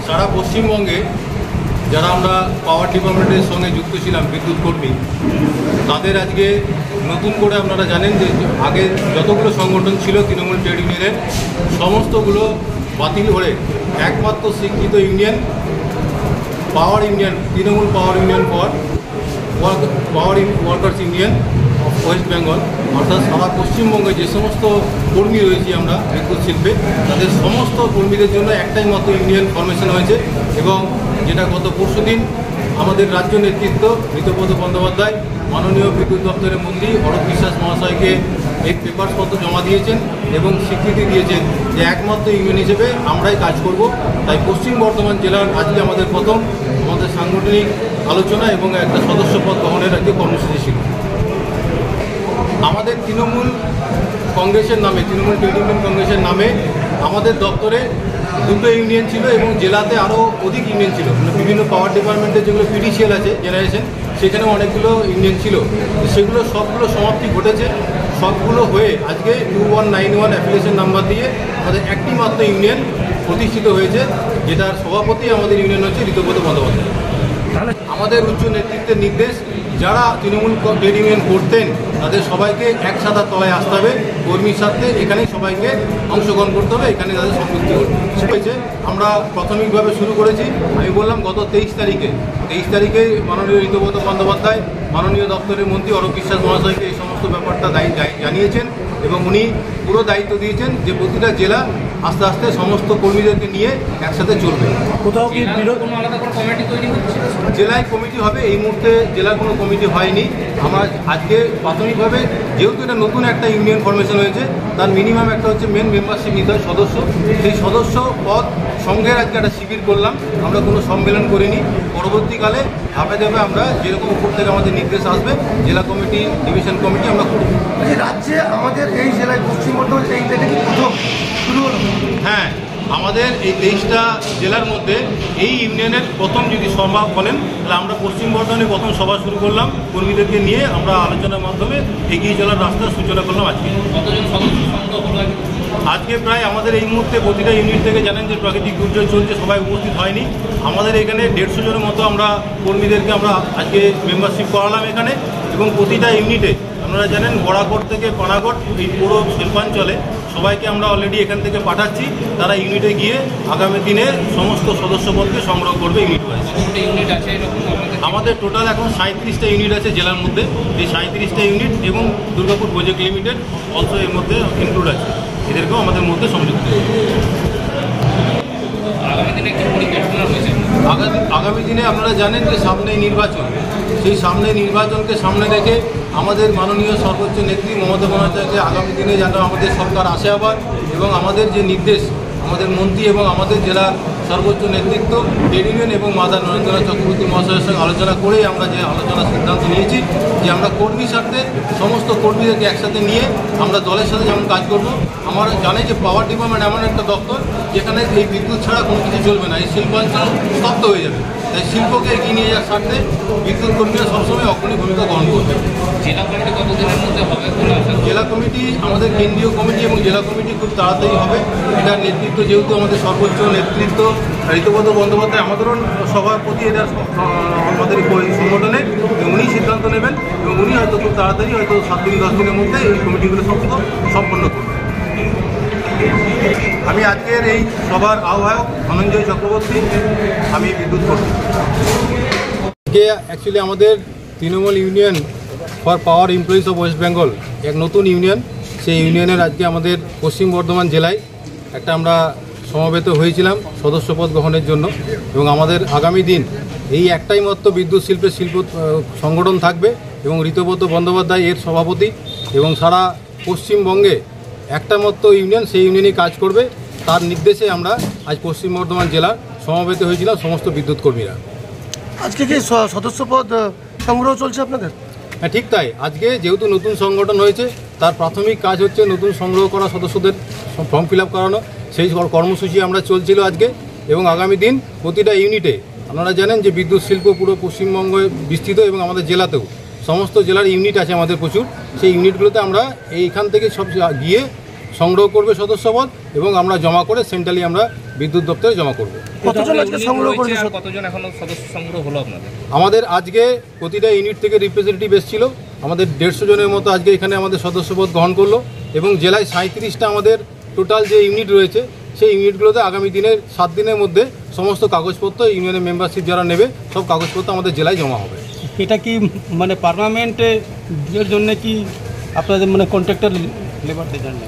সারা পশ্চিমবঙ্গে যারা আমরা পাওয়ার ডিপার্টমেন্টের সঙ্গে যুক্ত ছিলাম বিদ্যুৎ কর্মী, তাদের আজকে নতুন করে আপনারা জানেন যে আগে যতগুলো সংগঠন ছিল তৃণমূল ট্রেড ইউনিয়নের সমস্তগুলো বাতিল করে একমাত্র স্বীকৃত union power union, Trinamool power union for power workers union of West Bengal, অর্থাৎ সারা পশ্চিমবঙ্গে যে সমস্ত কর্মী রয়েছি আমরা বিদ্যুৎ শিল্পে, তাদের সমস্ত কর্মীদের জন্য একটাই মাত্র ইউনিয়ন ফরমেশন হয়েছে। এবং যেটা গত পরশুদিন আমাদের রাজ্য নেতৃত্ব ঋতব্রত বন্দ্যোপাধ্যায় মাননীয় বিদ্যুৎ দপ্তরের মন্ত্রী অরূপ বিশ্বাস মহাশয়কে এই পেপারসপত্র জমা দিয়েছেন এবং স্বীকৃতি দিয়েছেন যে একমাত্র ইউনিয়ন হিসেবে আমরাই কাজ করব। তাই পশ্চিম বর্ধমান জেলার আজকে আমাদের প্রথম আমাদের সাংগঠনিক আলোচনা এবং একটা সদস্যপদ গ্রহণের আজকে কর্মসূচি ছিল। আমাদের তৃণমূল কংগ্রেসের নামে, তৃণমূল ট্রেড ইউনিয়ন কংগ্রেসের নামে আমাদের দপ্তরে দুটো ইউনিয়ন ছিল এবং জেলাতে আরও অধিক ইউনিয়ন ছিল। বিভিন্ন পাওয়ার ডিপার্টমেন্টের যেগুলো পিডিসিএল আছে জেনারেশন, সেখানে অনেকগুলো ইউনিয়ন ছিল, সেগুলো সবগুলো সমাপ্তি ঘটেছে। সবগুলো হয়ে আজকে 2191 অ্যাপ্লিকেশন নাম্বার দিয়ে আমাদের একটি মাত্র ইউনিয়ন প্রতিষ্ঠিত হয়েছে, যেটার সভাপতি আমাদের ইউনিয়ন হচ্ছে ঋতব্রত বন্দ্যোপাধ্যায়। আমাদের উচ্চ নেতৃত্বের নির্দেশ, যারা তৃণমূল ট্রেড ইউনিয়ন করতেন তাদের সবাইকে এক ছাতার তলায় আসতে হবে, কর্মীর সাথে এখানেই সবাইকে অংশগ্রহণ করতে হবে, এখানে তাদের সম্পৃক্তি হয়েছে। আমরা প্রাথমিকভাবে শুরু করেছি, আমি বললাম গত 23 তারিখে মাননীয় ঋতব্রত বন্দ্যোপাধ্যায় মাননীয় দপ্তরের মন্ত্রী অরূপ বিশ্বাস মহাশয়কে এই সমস্ত ব্যাপারটা জানিয়েছেন এবং উনি পুরো দায়িত্ব দিয়েছেন যে প্রতিটা জেলা আস্তে আস্তে সমস্ত কর্মীদেরকে নিয়ে একসাথে চলবে। কোথাও কি কোনো আলাদা কোনো কমিটি তৈরি হচ্ছে? জেলায় কমিটি হবে, এই মুহূর্তে জেলার কোনো কমিটি হয়নি। আমরা আজকে প্রাথমিকভাবে যেহেতু এটা নতুন একটা ইউনিয়ন ফরমেশন হয়েছে, তার মিনিমাম একটা হচ্ছে মেন মেম্বারশিপ নিতে হয় সদস্য। সেই সদস্য পদ সংঘের আজকে একটা শিবির করলাম, আমরা কোনো সম্মেলন করিনি। পরবর্তীকালে ধাপে ধাপে আমরা যেরকম উপর থেকে আমাদের নির্দেশ আসবে জেলা কমিটি, ডিভিশন কমিটি আমরা করব। রাজ্যে আমাদের এই জেলায় পশ্চিম বর্ধমান এইটা কি প্রথম শুরু হলো? হ্যাঁ, আমাদের এই 23টা জেলার মধ্যে এই ইউনিয়নের প্রথম যদি সভা বলেন তাহলে আমরা পশ্চিম বর্ধমানে প্রথম সভা শুরু করলাম, কর্মীদেরকে নিয়ে আমরা আলোচনার মাধ্যমে এগিয়ে চলার রাস্তার সূচনা করলাম। আজকে কতজন সদস্য সংগ্রহ হলো? আজকে প্রায় আমাদের এই মুহূর্তে প্রতিটা ইউনিট থেকে জানেন যে প্রাকৃতিক দুর্যোগ চলছে, সবাই উপস্থিত হয়নি। আমাদের এখানে 150 জনের মতো আমরা কর্মীদেরকে আমরা আজকে মেম্বারশিপ করালাম এখানে, এবং প্রতিটা ইউনিটে আপনারা জানেন বড়াকোট থেকে পানাগড় এই পুরো শিল্পাঞ্চলে সবাইকে আমরা অলরেডি এখান থেকে পাঠাচ্ছি। তারা ইউনিটে গিয়ে আগামী দিনে সমস্ত সদস্যপদকে সংগ্রহ করবে ইউনিট ওয়াইজ। ইউনিট আছে এরকম আমাদের টোটাল এখন 37টা ইউনিট আছে জেলার মধ্যে। এই 37টা ইউনিট এবং দুর্গাপুর প্রজেক্ট লিমিটেড অলসো এর মধ্যে ইনক্লুড আছে, এদেরকেও আমাদের মধ্যে সংযুক্ত। আগামী দিনে কি পরিকল্পনা রয়েছে? আগামী দিনে আপনারা জানেন যে সামনে নির্বাচন, সেই সামনে নির্বাচনকে সামনে রেখে আমাদের মাননীয় সর্বোচ্চ নেত্রী মমতা বন্দ্যোপাধ্যায়কে আগামী দিনে যেন আমাদের সরকার আসে আবার, এবং আমাদের যে নির্দেশ আমাদের মন্ত্রী এবং আমাদের জেলার সর্বোচ্চ নেতৃত্ব ট্রেড ইউনিয়ন এবং মাদার নরেন্দ্রনাথ চক্রবর্তী মহাশয়ের সঙ্গে আলোচনা করেই আমরা যে আলোচনার সিদ্ধান্ত নিয়েছি যে আমরা কর্মীর সাথে সমস্ত কর্মীদেরকে একসাথে নিয়ে আমরা দলের সাথে যেমন কাজ করব। আমরা জানি যে পাওয়ার ডিপার্টমেন্ট এমন একটা দপ্তর যেখানে এই বিদ্যুৎ ছাড়া কোনো কিছু চলবে না, এই শিল্পাঞ্চল স্তব্ধ হয়ে যাবে। তাই শিল্পকে এগিয়ে নিয়ে যাওয়ার স্বার্থে বিদ্যুৎ কর্মীরা সবসময় অগ্রণী ভূমিকা গ্রহণ করবে। জেলা কমিটি কতদিনের মধ্যে হবে? জেলা কমিটি আমাদের কেন্দ্রীয় কমিটি এবং জেলা কমিটি খুব তাড়াতাড়ি হবে। এটার নেতৃত্ব যেহেতু আমাদের সর্বোচ্চ নেতৃত্ব ঋতব্রত বন্দ্যোপাধ্যায় আমাদেরও সভাপতি এটা আমাদের সংগঠনে, উনি সিদ্ধান্ত নেবেন এবং উনি হয়তো খুব তাড়াতাড়ি হয়তো 7-10 দিনের মধ্যে এই কমিটিগুলো সম্পন্ন করবেন। আমি আজকের এই সভার আহ্বায়ক ধনঞ্জয় চক্রবর্তী, আমি বিদ্যুৎ কর্মী। আজকে অ্যাকচুয়ালি আমাদের Trinamool union for power employees of West Bengal এক নতুন ইউনিয়ন, সেই ইউনিয়নের আজকে আমাদের পশ্চিম বর্ধমান জেলায় একটা আমরা সমবেত হয়েছিলাম সদস্যপদ গ্রহণের জন্য। এবং আমাদের আগামী দিন এই একটাই মাত্র বিদ্যুৎ শিল্পের সংগঠন থাকবে এবং ঋতব্রত বন্দ্যোপাধ্যায় এর সভাপতি, এবং সারা পশ্চিমবঙ্গে একটা মাত্র ইউনিয়ন, সেই ইউনিয়নই কাজ করবে। তার নির্দেশে আমরা আজ পশ্চিম বর্ধমান জেলার সমবেত হয়েছিলাম সমস্ত বিদ্যুৎ কর্মীরা। আজকে কি সদস্যপদ সংগ্রহ চলছে আপনাদের? হ্যাঁ, ঠিক তাই। আজকে যেহেতু নতুন সংগঠন হয়েছে, তার প্রাথমিক কাজ হচ্ছে নতুন সংগ্রহ করা সদস্যদের ফর্ম ফিল আপ করানো। সেই কর্মসূচি আমরা চলছিল আজকে, এবং আগামী দিন প্রতিটা ইউনিটে আপনারা জানেন যে বিদ্যুৎ শিল্প পুরো পশ্চিমবঙ্গে বিস্তৃত এবং আমাদের জেলাতেও সমস্ত জেলার ইউনিট আছে আমাদের প্রচুর। সেই ইউনিটগুলোতে আমরা এইখান থেকে সব গিয়ে সংগ্রহ করবে সদস্যপদ এবং আমরা জমা করে সেন্ট্রালি আমরা বিদ্যুৎ দপ্তরে জমা করব। কতজন আজকে সংগ্রহ রয়েছে করেছে? আর কতজন এখনো সদস্য সংগ্রহ হলো আপনাদের? আমাদের আজকে প্রতিটা ইউনিট থেকে রিপ্রেজেন্টেটিভ এসেছিল। আমাদের 150 জনের মতো আজকে এখানে আমাদের সদস্যপদ গ্রহণ করলো এবং জেলায় 37টা আমাদের টোটাল যে ইউনিট রয়েছে সেই ইউনিটগুলোতে আগামী দিনের 7 দিনের মধ্যে সমস্ত কাগজপত্র ইউনিয়নের মেম্বারশিপ যারা নেবে সব কাগজপত্র আমাদের জেলায় জমা হবে। এটা কি মানে পার্মানেন্টে এর জন্য কি আপনাদের মানে কন্ট্রাক্টর লেবারদের জন্য?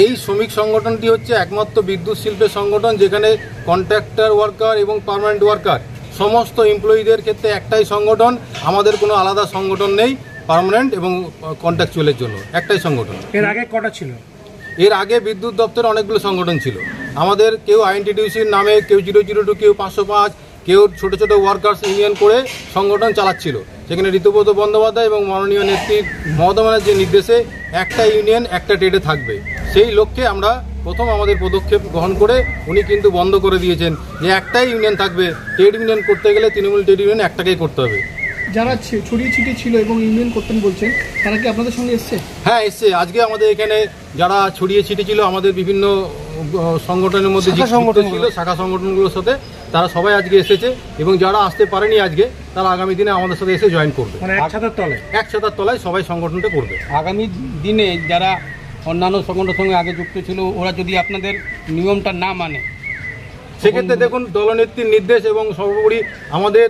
এই শ্রমিক সংগঠনটি হচ্ছে একমাত্র বিদ্যুৎ শিল্পের সংগঠন যেখানে কন্ট্রাক্টর ওয়ার্কার এবং পার্মানেন্ট ওয়ার্কার সমস্ত এমপ্লয়িদের ক্ষেত্রে একটাই সংগঠন। আমাদের কোনো আলাদা সংগঠন নেই পার্মানেন্ট এবং কন্ট্রাকচুয়ালের জন্য, একটাই সংগঠন। এর আগে কটা ছিল? এর আগে বিদ্যুৎ দপ্তরে অনেকগুলো সংগঠন ছিল আমাদের। কেউ আইএনটিডিউসির নামে, কেউ 002, কেউ 505, কেউ ছোট ছোট ওয়ার্কার্স ইউনিয়ন করে সংগঠন চালাচ্ছিল। সেখানে ঋতুব্রত বন্দ্যোপাধ্যায় এবং মাননীয় নেত্রীর মহোদয়ের যে নির্দেশে একটা ইউনিয়ন একটা ট্রেডে থাকবে, সেই লক্ষ্যে আমরা প্রথম আমাদের পদক্ষেপ গ্রহণ করে উনি কিন্তু বন্ধ করে দিয়েছেন যে একটাই ইউনিয়ন থাকবে। ট্রেড ইউনিয়ন করতে গেলে তৃণমূল ট্রেড ইউনিয়ন একটাকেই করতে হবে। যারা ছড়িয়ে ছিটিয়ে ছিল এবং ইউনিয়ন করতেন বলছেন, তারা কি আপনাদের সঙ্গে এসছে? হ্যাঁ, এসছে। আজকে আমাদের এখানে যারা ছড়িয়ে ছিটিয়ে ছিল আমাদের বিভিন্ন সংগঠনের মধ্যে শাখা যুক্ত ছিল, শাখা সংগঠনগুলোর সাথে, তারা সবাই আজকে এসেছে এবং যারা আসতে পারেনি আজকে তারা আগামী দিনে আমাদের সাথে এসে জয়েন করবে। মানে এক ছাতার তলে এক ছাতার তলায় সবাই সংগঠনটা করবে। আগামী দিনে যারা অন্যান্য সংগঠনের সঙ্গে আগে যুক্ত ছিল ওরা যদি আপনাদের নিয়মটা না মানে, সেক্ষেত্রে দেখুন দলনেত্রীর নির্দেশ এবং সর্বোপরি আমাদের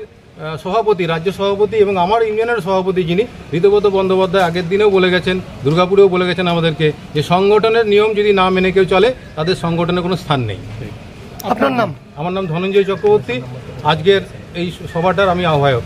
সভাপতি, রাজ্য সভাপতি এবং আমার ইউনিয়নের সভাপতি যিনি ঋতুব্রত বন্দ্যোপাধ্যায় আগের দিনেও বলে গেছেন, দুর্গাপুরেও বলে গেছেন আমাদেরকে যে সংগঠনের নিয়ম যদি না মেনে কেউ চলে তাদের সংগঠনের কোনো স্থান নেই। আপনার নাম? আমার নাম ধনঞ্জয় চক্রবর্তী। আজকের এই সভাটার আমি আহ্বায়ক।